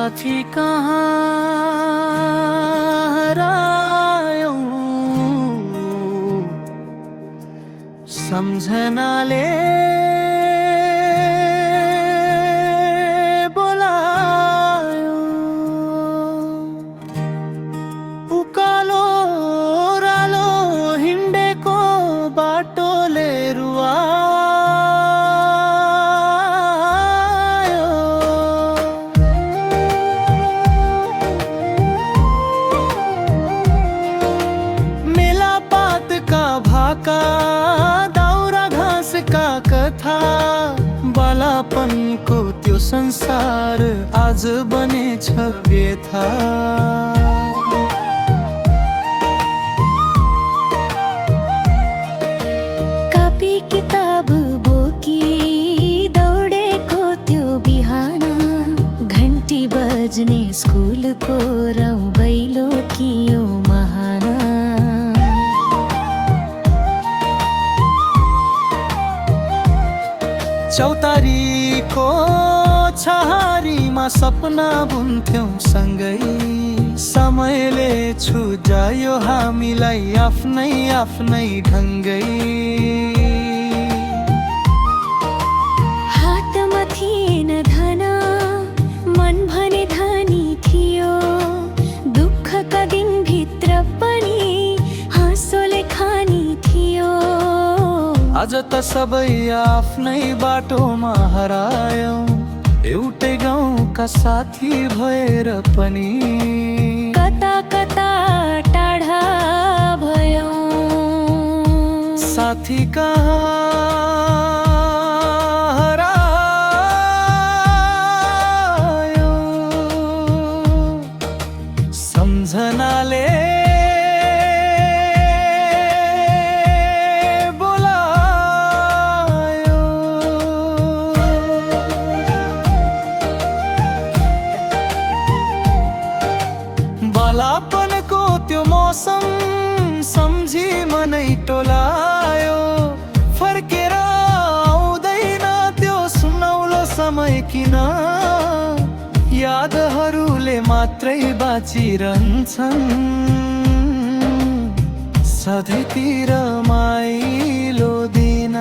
साथी कहाँ हरायो सम्झनाले बोलायो। उकालो ओह्रालो हिँडेको बाटोले रुवायो। मेलापातका भाका का कथा बालापनको त्यो संसार आज बनेछ व्यथा। कापी किताब बोकी दौडेको त्यो बिहान घन्टी बज्ने स्कुलको रौँ बैलो कियो महान। चौतारीको छहारीमा सपना बुन्थ्यौं सँगै। समयले छुजायो हामीलाई आफ्नै आफ्नै ढङ्गै। हातमा थिएन धन मन भने धनी थियो। दुःखका दिनभित्र पनि हाँसोले खानी थियो। आज त सबै आफ्नै बाटोमा हरायौं एउटै गाउँका साथी भएर पनि कता कता टाढा भयौं। साथी कहाँ हरायो सम्झनाले बालापनको त्यो मौसम सम्झी मनै टोलायो। फर्केर आउँदैन त्यो सुनौलो समय किन। यादहरूले मात्रै बाँचिरहन्छन् सधैँतिर माइलो दिन।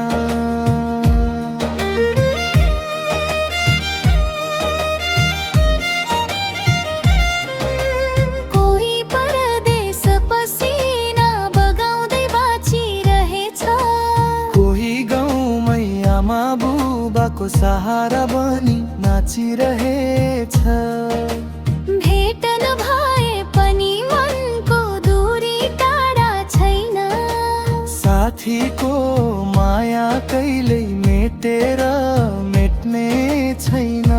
आमा बुबाको सहारा बनी नाचिरहेछ। भेट नभए पनि मनको दूरी टाढा छैन। साथीको माया कहिल्यै मेटेर मेट्ने छैन।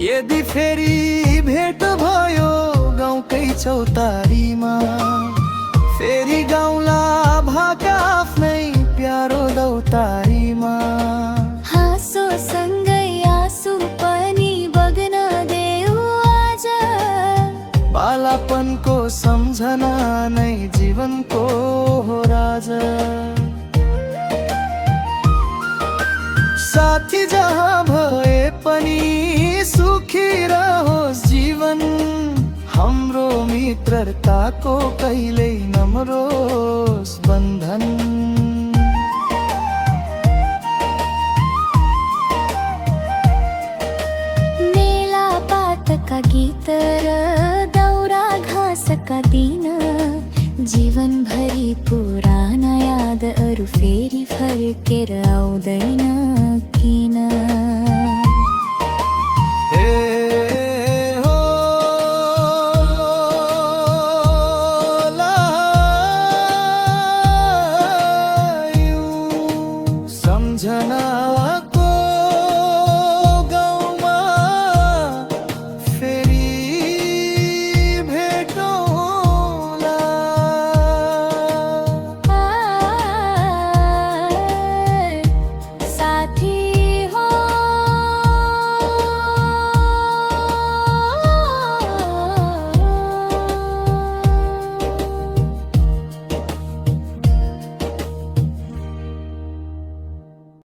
यदि फेरि भेट भयो गाउँकै चौतारीमा फेरि गाउँला भाका आफ्नै प्यारो दौतारीमा। हाँसो सँगै आँसु पनि बग्न देऊ आज। बालापनको सम्झना नै जीवनको हो राजा। साथी जहाँ भए पनि सुखी रहोस् जीवन। हाम्रो मित्रताको कहिल्यै नमरोस् बन्धन। मेलापातका गीत र दाउरा घाँसका दिन जीवनभरि पुराना यादहरू फेरि फर्केर आउँदैन किन।